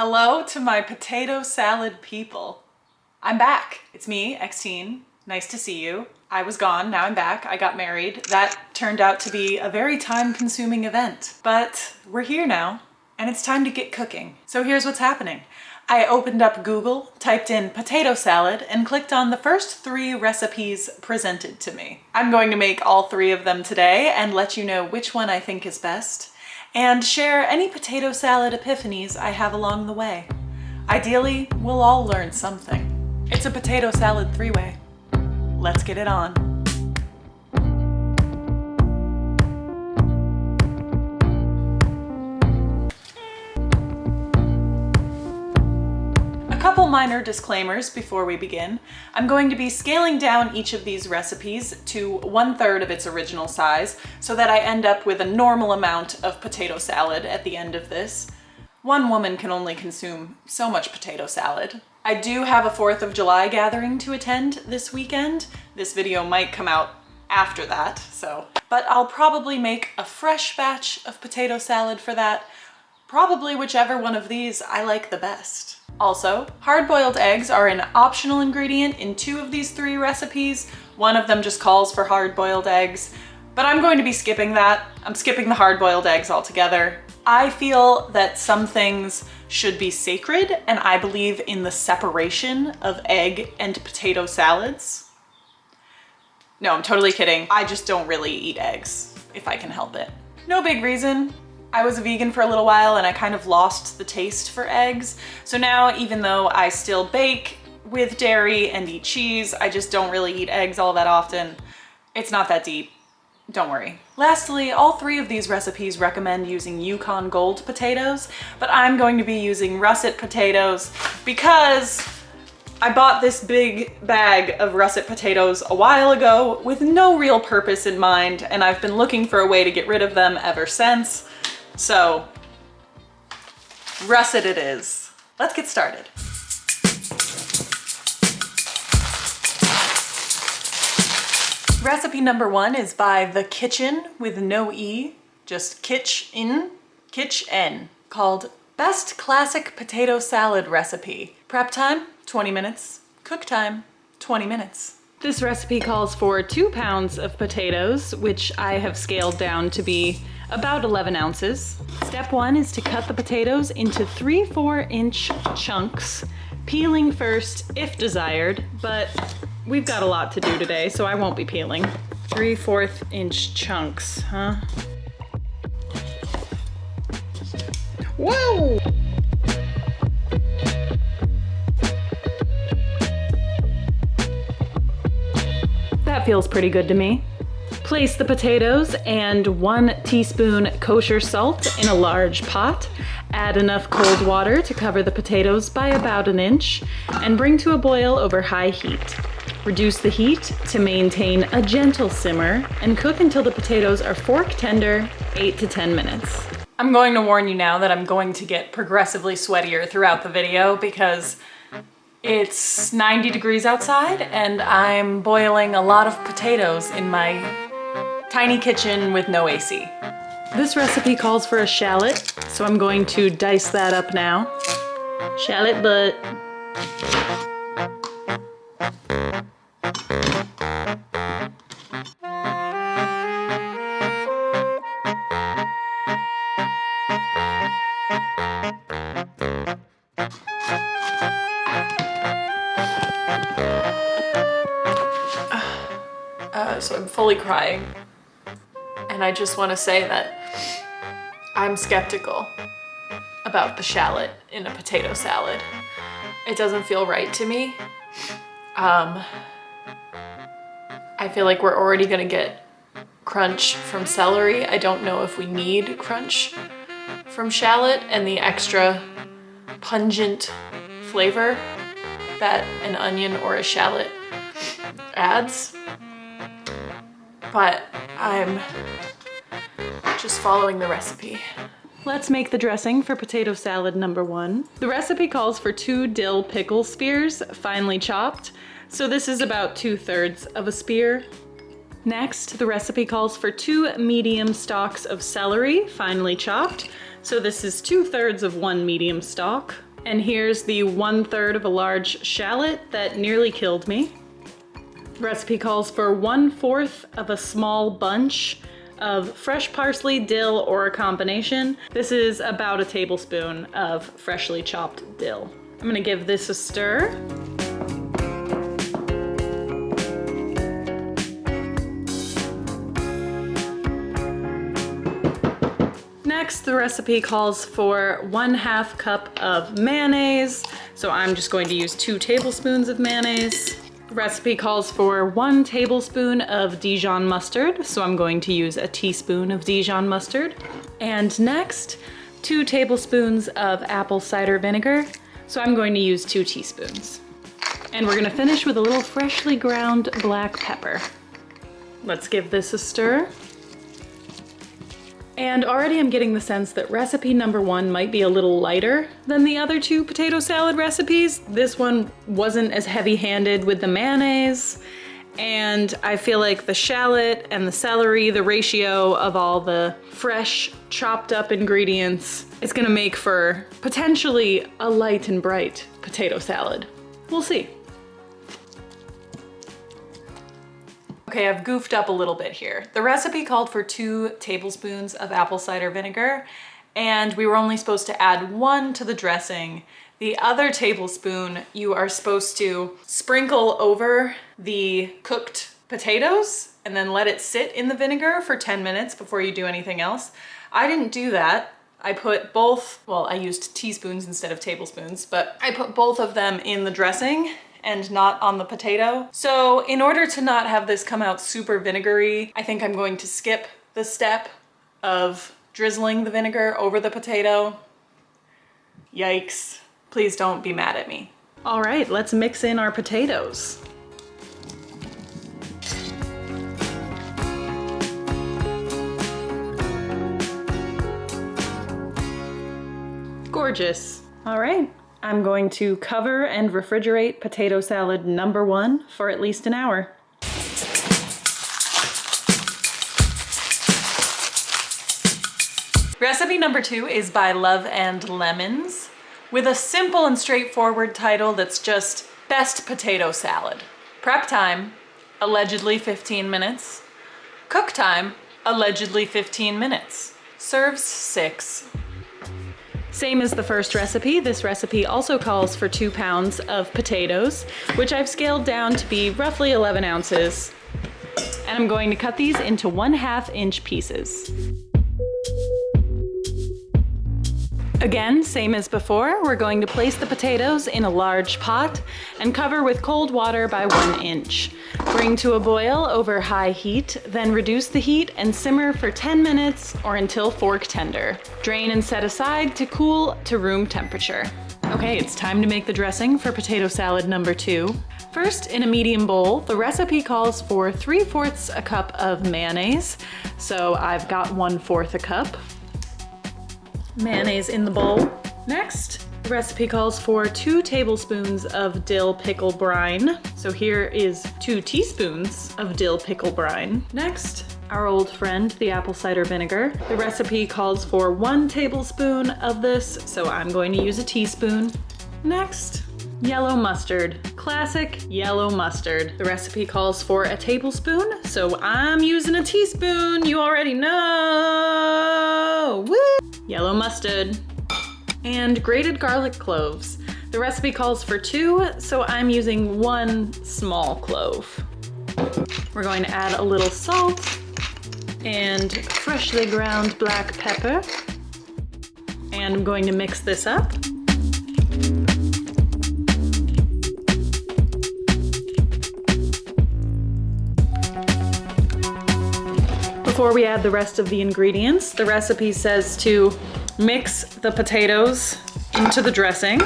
Hello to my potato salad people. I'm back. It's me, xtine. Nice to see you. I was gone, now I'm back. I got married. That turned out to be a very time-consuming event, but we're here now, and it's time to get cooking. So here's what's happening. I opened up Google, typed in potato salad, and clicked on the first 3 recipes presented to me. I'm going to make all 3 of them today and let you know which one I think is best, and share any potato salad epiphanies I have along the way. Ideally, we'll all learn something. It's a potato salad 3-way. Let's get it on. A couple minor disclaimers before we begin. I'm going to be scaling down each of these recipes to 1/3 of its original size so that I end up with a normal amount of potato salad at the end of this. One woman can only consume so much potato salad. I do have a 4th of July gathering to attend this weekend. This video might come out after that, but I'll probably make a fresh batch of potato salad for that. Probably whichever one of these I like the best. Also, hard-boiled eggs are an optional ingredient in 2 of these 3 recipes. One of them just calls for hard-boiled eggs, but I'm going to be skipping that. I'm skipping the hard-boiled eggs altogether. I feel that some things should be sacred, and I believe in the separation of egg and potato salads. No, I'm totally kidding. I just don't really eat eggs, if I can help it. No big reason. I was a vegan for a little while and I kind of lost the taste for eggs. So now, even though I still bake with dairy and eat cheese, I just don't really eat eggs all that often. It's not that deep. Don't worry. Lastly, all 3 of these recipes recommend using Yukon Gold potatoes, but I'm going to be using russet potatoes because I bought this big bag of russet potatoes a while ago with no real purpose in mind, and I've been looking for a way to get rid of them ever since. So, russet it is. Let's get started. Recipe number 1 is by The Kitchn with no E, just Kitchn, called Best Classic Potato Salad Recipe. Prep time, 20 minutes. Cook time, 20 minutes. This recipe calls for 2 pounds of potatoes, which I have scaled down to be about 11 ounces. Step 1 is to cut the potatoes into 3-4-inch chunks, peeling first if desired, but we've got a lot to do today, so I won't be peeling. 3/4-inch chunks, huh? Whoa! That feels pretty good to me. Place the potatoes and 1 teaspoon kosher salt in a large pot. Add enough cold water to cover the potatoes by about 1 inch and bring to a boil over high heat. Reduce the heat to maintain a gentle simmer and cook until the potatoes are fork tender, 8 to 10 minutes. I'm going to warn you now that I'm going to get progressively sweatier throughout the video because it's 90 degrees outside and I'm boiling a lot of potatoes in my tiny kitchen with no AC. This recipe calls for a shallot, so I'm going to dice that up now. Shallot butt. So I'm fully crying. And I just want to say that I'm skeptical about the shallot in a potato salad. It doesn't feel right to me. I feel like we're already gonna get crunch from celery. I don't know if we need crunch from shallot and the extra pungent flavor that an onion or a shallot adds. But I'm just following the recipe. Let's make the dressing for potato salad number 1. The recipe calls for 2 dill pickle spears, finely chopped, so this is about 2/3 of a spear. Next, the recipe calls for 2 medium stalks of celery, finely chopped. So this is 2/3 of 1 medium stalk. And here's the 1/3 of a large shallot that nearly killed me. The recipe calls for 1/4 of a small bunch of fresh parsley, dill, or a combination. This is about a tablespoon of freshly chopped dill. I'm gonna give this a stir. Next, the recipe calls for 1/2 cup of mayonnaise. So I'm just going to use 2 tablespoons of mayonnaise. The recipe calls for 1 tablespoon of Dijon mustard. So I'm going to use a teaspoon of Dijon mustard. And next, 2 tablespoons of apple cider vinegar. So I'm going to use 2 teaspoons. And we're gonna finish with a little freshly ground black pepper. Let's give this a stir. And already I'm getting the sense that recipe number 1 might be a little lighter than the other 2 potato salad recipes. This one wasn't as heavy-handed with the mayonnaise, and I feel like the shallot and the celery, the ratio of all the fresh chopped up ingredients, is gonna make for potentially a light and bright potato salad. We'll see. Okay, I've goofed up a little bit here. The recipe called for 2 tablespoons of apple cider vinegar, and we were only supposed to add 1 to the dressing. The other tablespoon you are supposed to sprinkle over the cooked potatoes and then let it sit in the vinegar for 10 minutes before you do anything else. I didn't do that. I put both, well, I used teaspoons instead of tablespoons, but I put both of them in the dressing and not on the potato. So in order to not have this come out super vinegary, I think I'm going to skip the step of drizzling the vinegar over the potato. Yikes. Please don't be mad at me. All right, let's mix in our potatoes. Gorgeous. All right. I'm going to cover and refrigerate potato salad number 1 for at least an hour. Recipe number 2 is by Love and Lemons, with a simple and straightforward title that's just Best Potato Salad. Prep time, allegedly 15 minutes. Cook time, allegedly 15 minutes. Serves 6. Same as the first recipe, this recipe also calls for 2 pounds of potatoes, which I've scaled down to be roughly 11 ounces. And I'm going to cut these into 1/2 inch pieces. Again, same as before, we're going to place the potatoes in a large pot and cover with cold water by 1 inch. Bring to a boil over high heat, then reduce the heat and simmer for 10 minutes or until fork tender. Drain and set aside to cool to room temperature. Okay, it's time to make the dressing for potato salad number 2. First, in a medium bowl, the recipe calls for 3/4 a cup of mayonnaise. So I've got 1/4 a cup. Mayonnaise in the bowl. Next, the recipe calls for 2 tablespoons of dill pickle brine. So here is 2 teaspoons of dill pickle brine. Next, our old friend, the apple cider vinegar. The recipe calls for 1 tablespoon of this, so I'm going to use a teaspoon. Next, yellow mustard. Classic yellow mustard. The recipe calls for a tablespoon, so I'm using a teaspoon. You already know. Woo! Yellow mustard. And grated garlic cloves. The recipe calls for 2, so I'm using 1 small clove. We're going to add a little salt and freshly ground black pepper. And I'm going to mix this up. Before we add the rest of the ingredients, the recipe says to mix the potatoes into the dressing.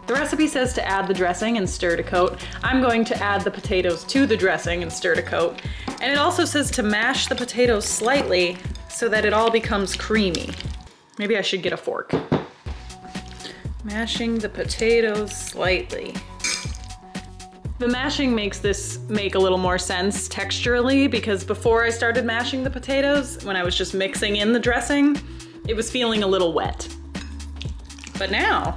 The recipe says to add the dressing and stir to coat. I'm going to add the potatoes to the dressing and stir to coat. And it also says to mash the potatoes slightly so that it all becomes creamy. Maybe I should get a fork. Mashing the potatoes slightly. The mashing makes this make a little more sense texturally, because before I started mashing the potatoes, when I was just mixing in the dressing, it was feeling a little wet. but now.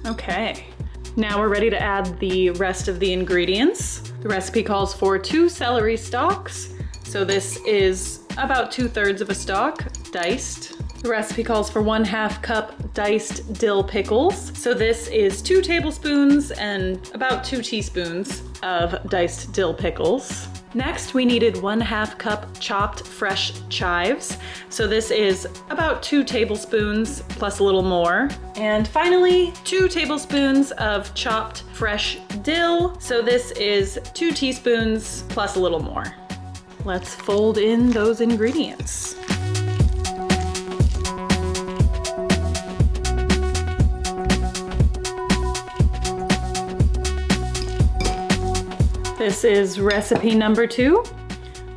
Okay, now we're ready to add the rest of the ingredients. The recipe calls for 2 celery stalks. So this is about 2/3 of a stalk, diced. The recipe calls for 1/2 cup diced dill pickles. So this is 2 tablespoons and about 2 teaspoons of diced dill pickles. Next, we needed 1/2 cup chopped fresh chives. So this is about 2 tablespoons plus a little more. And finally, 2 tablespoons of chopped fresh dill. So this is 2 teaspoons plus a little more. Let's fold in those ingredients. This is recipe number 2,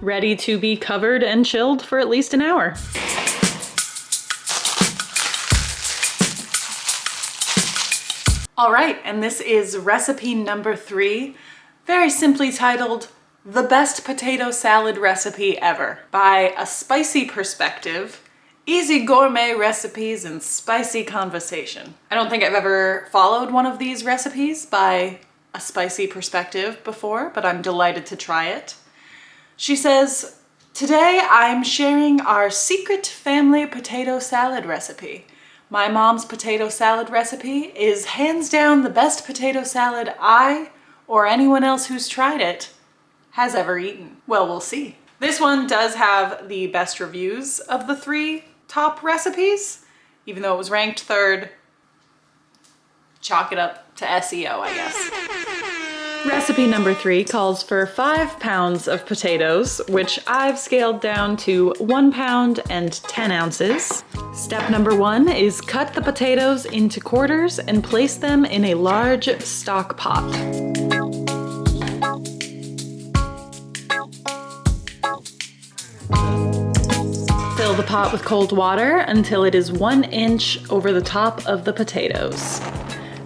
ready to be covered and chilled for at least an hour. All right, and this is recipe number 3, very simply titled, The Best Potato Salad Recipe Ever. By a spicy perspective, easy gourmet recipes and spicy conversation. I don't think I've ever followed one of these recipes by a spicy perspective before, but I'm delighted to try it. She says, today I'm sharing our secret family potato salad recipe. My mom's potato salad recipe is hands down the best potato salad I, or anyone else who's tried it, has ever eaten. Well, we'll see. This one does have the best reviews of the 3 top recipes, even though it was ranked 3rd. Chalk it up to SEO, I guess. Recipe number 3 calls for 5 pounds of potatoes, which I've scaled down to 1 pound and 10 ounces. Step number 1 is cut the potatoes into quarters and place them in a large stock pot. Fill the pot with cold water until it is 1 inch over the top of the potatoes.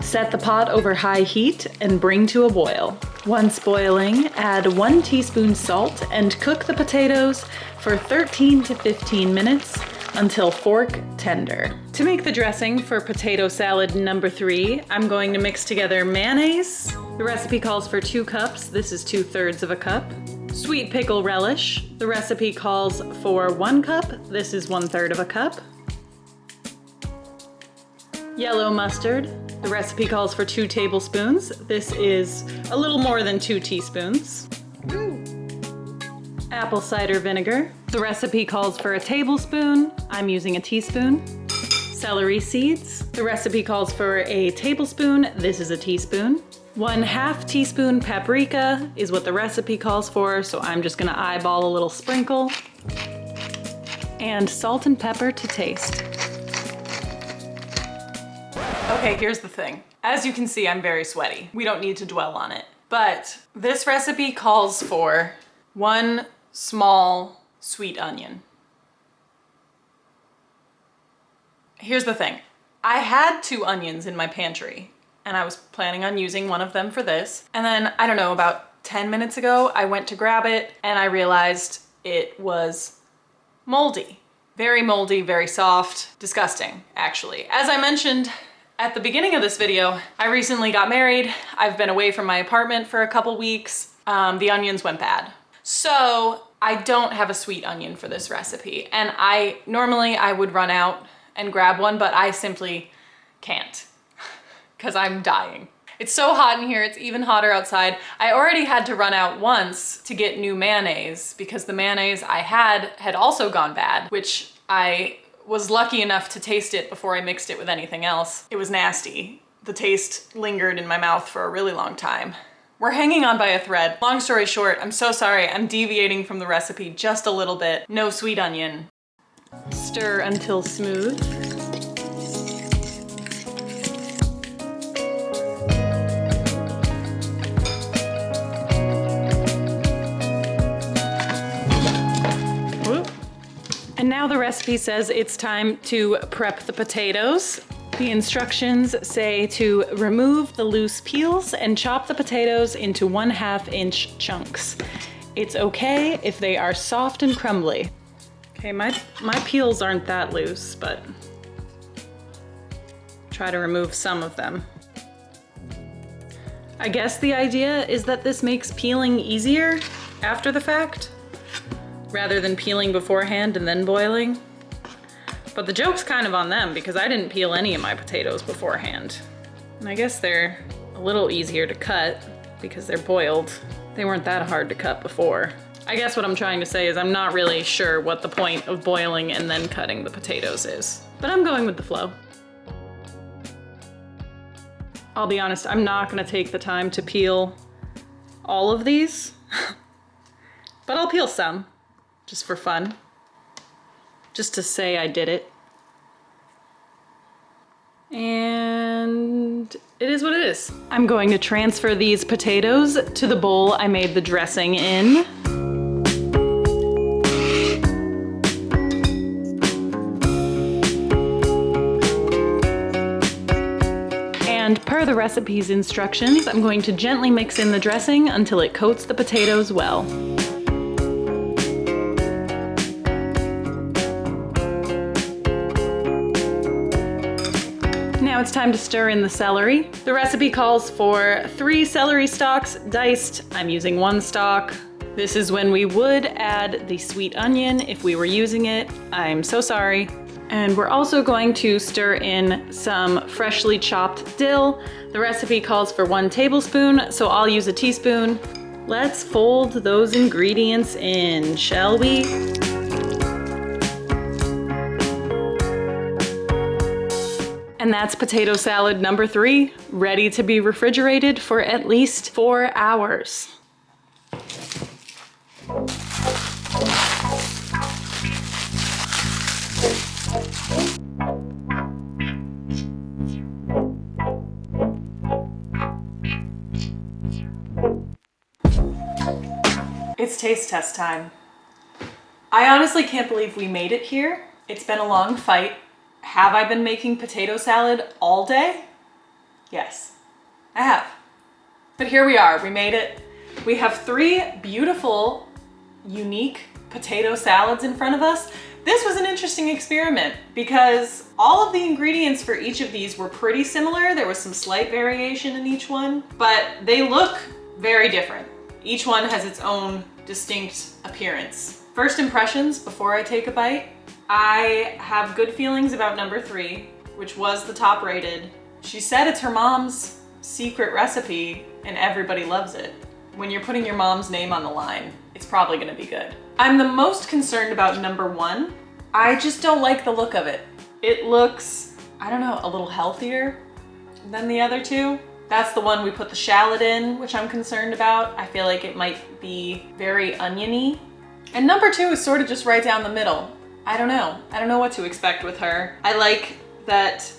Set the pot over high heat and bring to a boil. Once boiling, add 1 teaspoon salt and cook the potatoes for 13 to 15 minutes until fork tender. To make the dressing for potato salad number 3, I'm going to mix together mayonnaise. The recipe calls for 2 cups. This is 2/3 of a cup. Sweet pickle relish. The recipe calls for 1 cup. This is 1/3 of a cup. Yellow mustard. The recipe calls for 2 tablespoons. This is a little more than 2 teaspoons. Apple cider vinegar. The recipe calls for a tablespoon. I'm using a teaspoon. Celery seeds. The recipe calls for a tablespoon. This is a teaspoon. 1/2 teaspoon paprika is what the recipe calls for, so I'm just gonna eyeball a little sprinkle. And salt and pepper to taste. Okay, here's the thing. As you can see, I'm very sweaty. We don't need to dwell on it. But this recipe calls for 1 small sweet onion. Here's the thing. I had 2 onions in my pantry, and I was planning on using one of them for this. And then, I don't know, about 10 minutes ago, I went to grab it, and I realized it was moldy. Very moldy, very soft, disgusting, actually. As I mentioned at the beginning of this video, I recently got married. I've been away from my apartment for a couple weeks. The onions went bad. So I don't have a sweet onion for this recipe. And normally I would run out and grab one, but I simply can't because I'm dying. It's so hot in here, it's even hotter outside. I already had to run out once to get new mayonnaise because the mayonnaise I had also gone bad, which I was lucky enough to taste it before I mixed it with anything else. It was nasty. The taste lingered in my mouth for a really long time. We're hanging on by a thread. Long story short, I'm so sorry, I'm deviating from the recipe just a little bit. No sweet onion. Stir until smooth. And now the recipe says it's time to prep the potatoes. The instructions say to remove the loose peels and chop the potatoes into 1/2 inch chunks. It's okay if they are soft and crumbly. Okay, my peels aren't that loose, but try to remove some of them. I guess the idea is that this makes peeling easier after the fact, rather than peeling beforehand and then boiling. But the joke's kind of on them because I didn't peel any of my potatoes beforehand. And I guess they're a little easier to cut because they're boiled. They weren't that hard to cut before. I guess what I'm trying to say is I'm not really sure what the point of boiling and then cutting the potatoes is, but I'm going with the flow. I'll be honest, I'm not gonna take the time to peel all of these, but I'll peel some, just for fun. Just to say I did it. And it is what it is. I'm going to transfer these potatoes to the bowl I made the dressing in. And per the recipe's instructions, I'm going to gently mix in the dressing until it coats the potatoes well. Now it's time to stir in the celery. The recipe calls for 3 celery stalks diced. I'm using 1 stalk. This is when we would add the sweet onion if we were using it. I'm so sorry. And we're also going to stir in some freshly chopped dill. The recipe calls for 1 tablespoon, so I'll use a teaspoon. Let's fold those ingredients in, shall we? And that's potato salad number 3, ready to be refrigerated for at least 4 hours. It's taste test time. I honestly can't believe we made it here. It's been a long fight. Have I been making potato salad all day? Yes, I have. But here we are, we made it. We have 3 beautiful, unique potato salads in front of us. This was an interesting experiment because all of the ingredients for each of these were pretty similar. There was some slight variation in each one, but they look very different. Each one has its own distinct appearance. First impressions before I take a bite. I have good feelings about number 3, which was the top rated. She said it's her mom's secret recipe and everybody loves it. When you're putting your mom's name on the line, it's probably gonna be good. I'm the most concerned about number 1. I just don't like the look of it. It looks, I don't know, a little healthier than the other 2. That's the one we put the shallot in, which I'm concerned about. I feel like it might be very oniony. And number 2 is sort of just right down the middle. I don't know. I don't know what to expect with her. I like that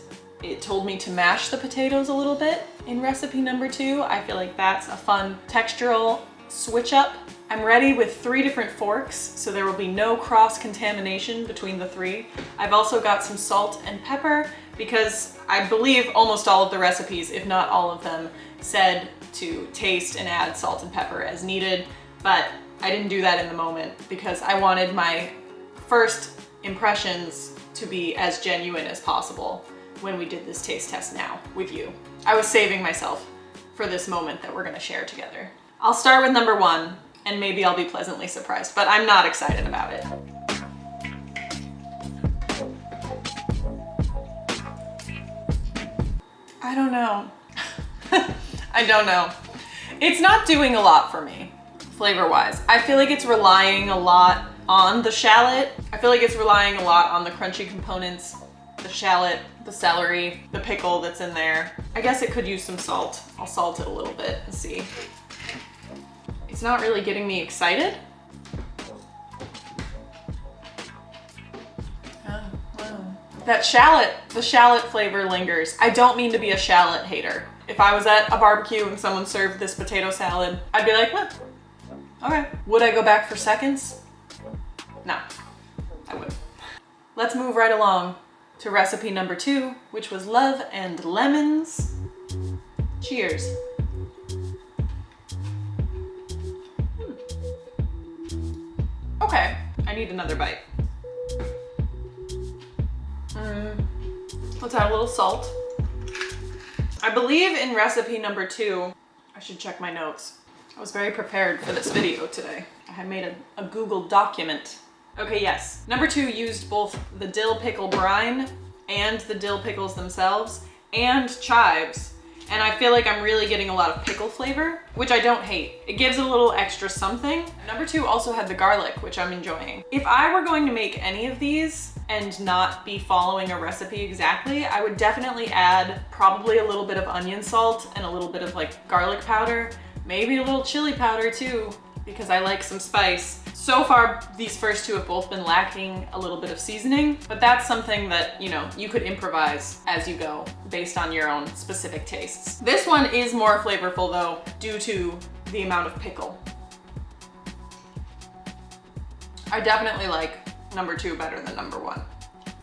it told me to mash the potatoes a little bit in recipe number 2. I feel like that's a fun textural switch up. I'm ready with 3 different forks, so there will be no cross-contamination between the 3. I've also got some salt and pepper because I believe almost all of the recipes, if not all of them, said to taste and add salt and pepper as needed, but I didn't do that in the moment because I wanted my first impressions to be as genuine as possible when we did this taste test now with you. I was saving myself for this moment that we're gonna share together. I'll start with number 1 and maybe I'll be pleasantly surprised, but I'm not excited about it. I don't know. I don't know. It's not doing a lot for me, flavor-wise. I feel like it's relying a lot on the shallot. I feel like it's relying a lot on the crunchy components, the shallot, the celery, the pickle that's in there. I guess it could use some salt. I'll salt it a little bit and see. It's not really getting me excited. Oh, wow. That shallot, the shallot flavor lingers. I don't mean to be a shallot hater. If I was at a barbecue and someone served this potato salad, I'd be like, okay. Would I go back for seconds? No, I wouldn't. Let's move right along to recipe number 2, which was love and lemons. Cheers. Okay, I need another bite. Let's add a little salt. I believe in recipe number 2, I should check my notes. I was very prepared for this video today. I had made a Google document. Okay, yes. Number 2 used both the dill pickle brine and the dill pickles themselves and chives. And I feel like I'm really getting a lot of pickle flavor, which I don't hate. It gives it a little extra something. Number 2 also had the garlic, which I'm enjoying. If I were going to make any of these and not be following a recipe exactly, I would definitely add probably a little bit of onion salt and a little bit of like garlic powder, maybe a little chili powder too, because I like some spice. So far, these first 2 have both been lacking a little bit of seasoning, but that's something that, you know, you could improvise as you go based on your own specific tastes. This one is more flavorful though, due to the amount of pickle. I definitely like number 2 better than number 1.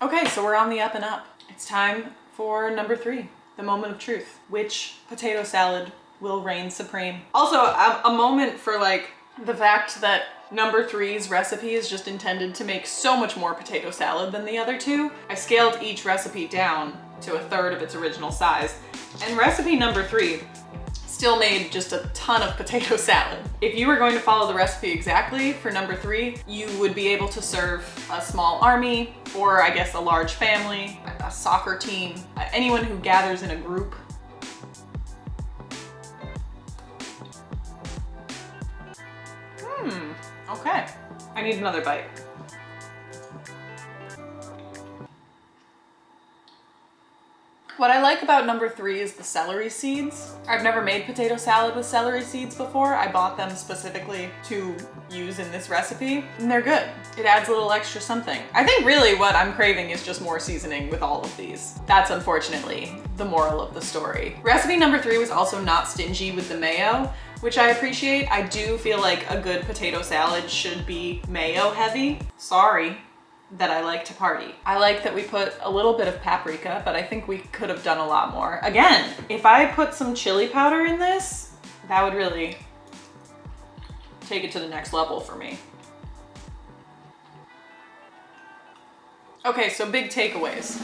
Okay, so we're on the up and up. It's time for number 3, the moment of truth. Which potato salad will reign supreme? Also, a moment for like the fact that number 3's recipe is just intended to make so much more potato salad than the other 2. I scaled each recipe down to 1/3 of its original size, and recipe number 3 still made just a ton of potato salad. If you were going to follow the recipe exactly for number 3, you would be able to serve a small army, or I guess a large family, a soccer team, anyone who gathers in a group. Okay, I need another bite. What I like about number 3 is the celery seeds. I've never made potato salad with celery seeds before. I bought them specifically to use in this recipe, and they're good. It adds a little extra something. I think really what I'm craving is just more seasoning with all of these. That's unfortunately the moral of the story. Recipe number 3 was also not stingy with the mayo, which I appreciate. I do feel like a good potato salad should be mayo heavy. Sorry that I like to party. I like that we put a little bit of paprika, but I think we could have done a lot more. Again, if I put some chili powder in this, that would really take it to the next level for me. Okay, so big takeaways.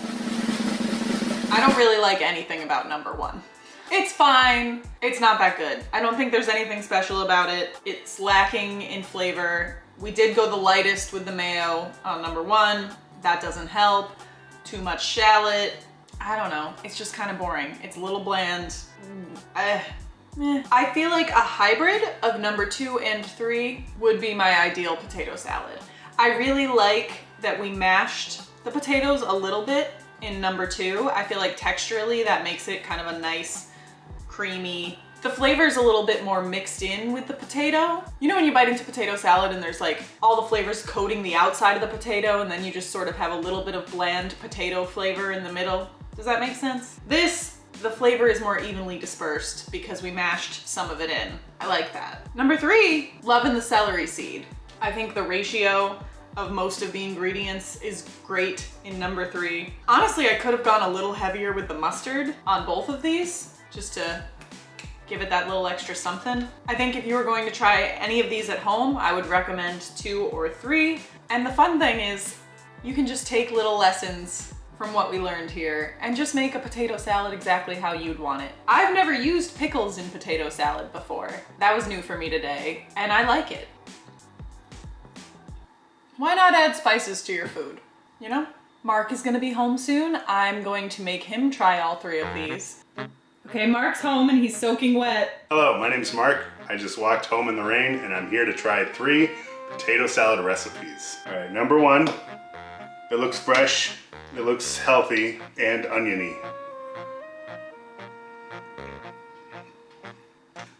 I don't really like anything about number 1. It's fine. It's not that good. I don't think there's anything special about it. It's lacking in flavor. We did go the lightest with the mayo on number 1. That doesn't help. Too much shallot. I don't know. It's just kind of boring. It's a little bland. I feel like a hybrid of number 2 and 3 would be my ideal potato salad. I really like that we mashed the potatoes a little bit in number 2. I feel like texturally that makes it kind of a nice, creamy. The flavor's a little bit more mixed in with the potato. You know when you bite into potato salad and there's like all the flavors coating the outside of the potato and then you just sort of have a little bit of bland potato flavor in the middle? Does that make sense? This, the flavor is more evenly dispersed because we mashed some of it in. I like that. Number 3, loving the celery seed. I think the ratio of most of the ingredients is great in number 3. Honestly, I could have gone a little heavier with the mustard on both of these, just to give it that little extra something. I think if you were going to try any of these at home, I would recommend 2 or 3. And the fun thing is you can just take little lessons from what we learned here and just make a potato salad exactly how you'd want it. I've never used pickles in potato salad before. That was new for me today, and I like it. Why not add spices to your food, you know? Mark is gonna be home soon. I'm going to make him try all 3 of these. Okay, Mark's home and he's soaking wet. Hello, my name's Mark. I just walked home in the rain and I'm here to try 3 potato salad recipes. All right, number 1, it looks fresh, it looks healthy, and oniony.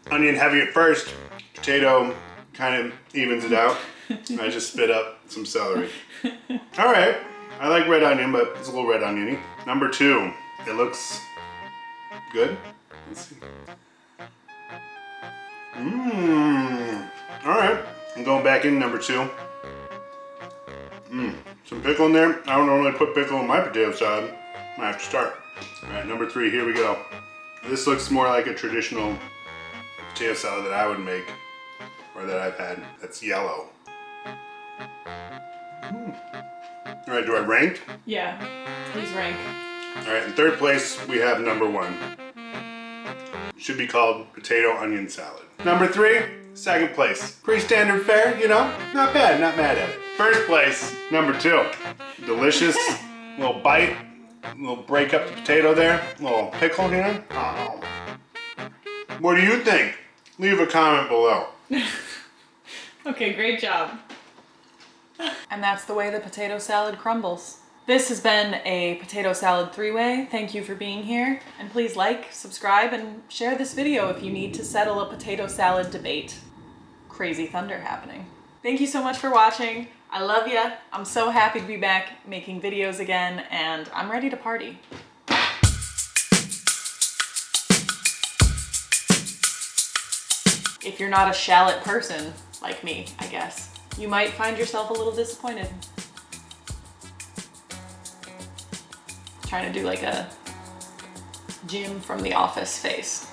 Onion heavy at first, potato kind of evens it out. I just spit up some celery. All right, I like red onion, but it's a little red oniony. Number 2, it looks good. Let's see. All right, I'm going back in number 2. Some pickle in there. I don't normally put pickle in my potato salad. Might have to start. All right, number 3, here we go. This looks more like a traditional potato salad that I would make, or that I've had. That's yellow. All right, do I rank? Yeah, please rank. All right, in 3rd place, we have number 1. should be called potato onion salad. Number 3, second place. Pretty standard fare, you know? Not bad, not mad at it. First place, number 2. Delicious, little bite, little break up the potato there, little pickle here. Oh. What do you think? Leave a comment below. Okay, great job. And that's the way the potato salad crumbles. This has been a potato salad 3-way. Thank you for being here. And please like, subscribe, and share this video if you need to settle a potato salad debate. Crazy thunder happening. Thank you so much for watching. I love ya. I'm so happy to be back making videos again, and I'm ready to party. If you're not a shallot person, like me, I guess, you might find yourself a little disappointed. Trying to do like a Jim from The Office face.